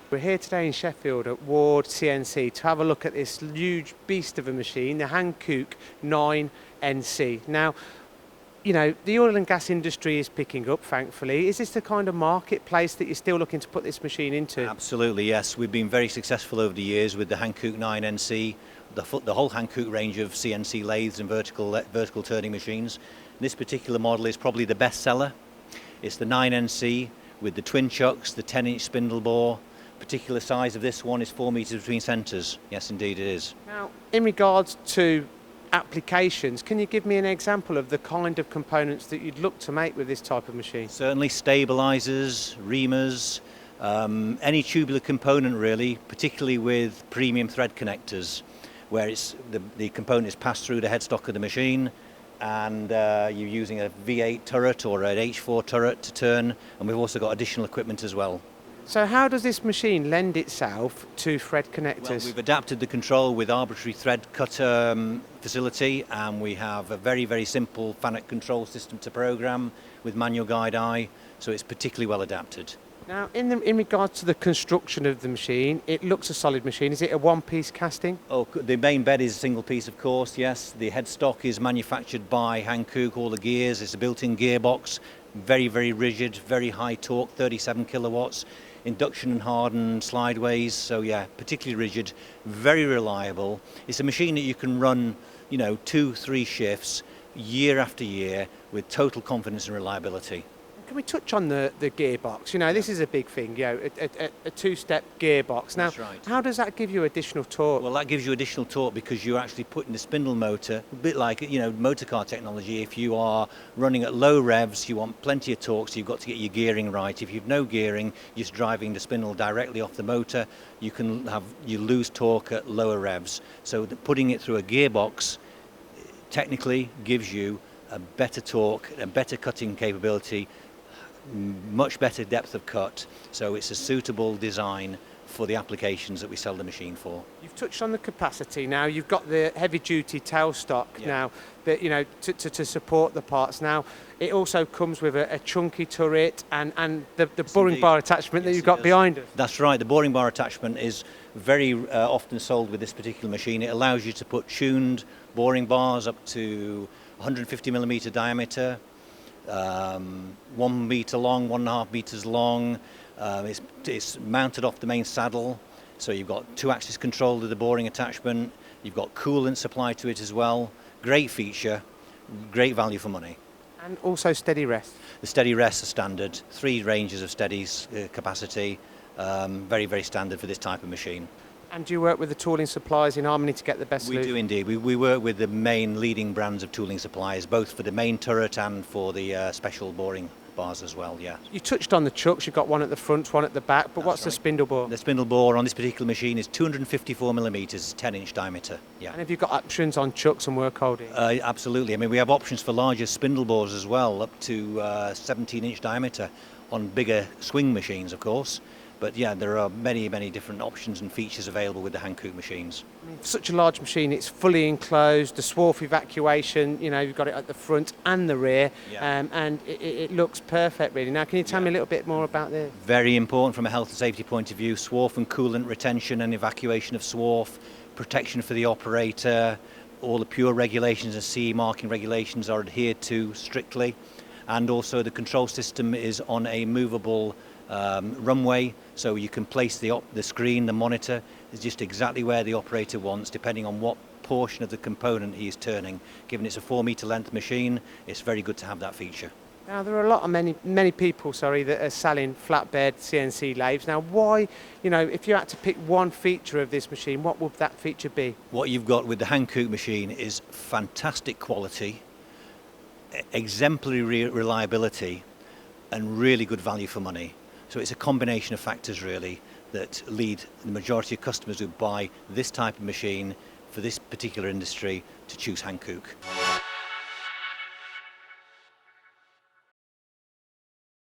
We're here today in Sheffield at Ward CNC to have a look at this huge beast of a machine, the Hankook 9NC. Now, you know, the oil and gas industry is picking up, thankfully. Is this the kind of marketplace that you're still looking to put this machine into? Absolutely, yes. We've been very successful over the years with the Hankook 9NC, the whole Hankook range of CNC lathes and vertical turning machines. This particular model is probably the best seller. It's the 9NC with the twin chucks, the 10-inch spindle bore. Particular size of this one is 4 meters between centres. Yes, indeed it is. Now, in regards to applications, can you give me an example of the kind of components that you'd look to make with this type of machine? Certainly stabilisers, reamers, any tubular component really, particularly with premium thread connectors, where the component is passed through the headstock of the machine, and you're using a V8 turret or an H4 turret to turn, and we've also got additional equipment as well. So how does this machine lend itself to thread connectors? Well, we've adapted the control with arbitrary thread cutter facility, and we have a very, very simple FANUC control system to program with manual guide eye, so it's particularly well adapted. Now, in regards to the construction of the machine, it looks a solid machine. Is it a one-piece casting? Oh, the main bed is a single piece, of course, yes. The headstock is manufactured by Hankook, all the gears. It's a built-in gearbox, very, very rigid, very high torque, 37 kilowatts. Induction and hardened slideways, so yeah, particularly rigid, very reliable. It's a machine that you can run, 2-3 shifts year after year with total confidence and reliability. Can we touch on the gearbox? This is a big thing, a two-step gearbox. Now, That's right. How does that give you additional torque? Well, that gives you additional torque because you're actually putting the spindle motor, a bit like, motor car technology. If you are running at low revs, you want plenty of torque, so you've got to get your gearing right. If you've no gearing, you're just driving the spindle directly off the motor, you lose torque at lower revs. So putting it through a gearbox technically gives you a better torque, a better cutting capability, much better depth of cut, so it's a suitable design for the applications that we sell the machine for. You've touched on the capacity. Now you've got the heavy-duty tailstock now that to support the parts. Now it also comes with a chunky turret and the boring bar attachment that you've got behind us. That's right. The boring bar attachment is very often sold with this particular machine. It allows you to put tuned boring bars up to 150 millimeter diameter. 1 meter long, 1.5 meters long. It's mounted off the main saddle, so you've got 2-axis control of the boring attachment. You've got coolant supplied to it as well. Great feature, great value for money. And also steady rest. The steady rests are standard. 3 ranges of steady capacity. Very, very standard for this type of machine. And do you work with the tooling suppliers in harmony to get the best solution? We do indeed. We work with the main leading brands of tooling suppliers, both for the main turret and for the special boring bars as well, yeah. You touched on the chucks. You've got one at the front, one at the back, but what's the spindle bore? The spindle bore on this particular machine is 254 millimeters, 10-inch diameter, yeah. And have you got options on chucks and work holding? Absolutely. I mean, we have options for larger spindle bores as well, up to 17-inch diameter on bigger swing machines, of course. But yeah, there are many, many different options and features available with the Hankook machines. I mean, for such a large machine, it's fully enclosed, the swarf evacuation, you've got it at the front and the rear, and it looks perfect, really. Now, can you tell me a little bit more about this? Very important from a health and safety point of view, swarf and coolant retention and evacuation of swarf, protection for the operator, all the pure regulations and CE marking regulations are adhered to strictly, and also the control system is on a movable runway, so you can place the screen, the monitor is just exactly where the operator wants, depending on what portion of the component he is turning. Given it's a 4-meter length machine, it's very good to have that feature. Now, there are many people that are selling flatbed CNC lathes. Now, why, if you had to pick one feature of this machine, what would that feature be? What you've got with the Hankook machine is fantastic quality, exemplary reliability, and really good value for money. So it's a combination of factors really that lead the majority of customers who buy this type of machine for this particular industry to choose Hankook.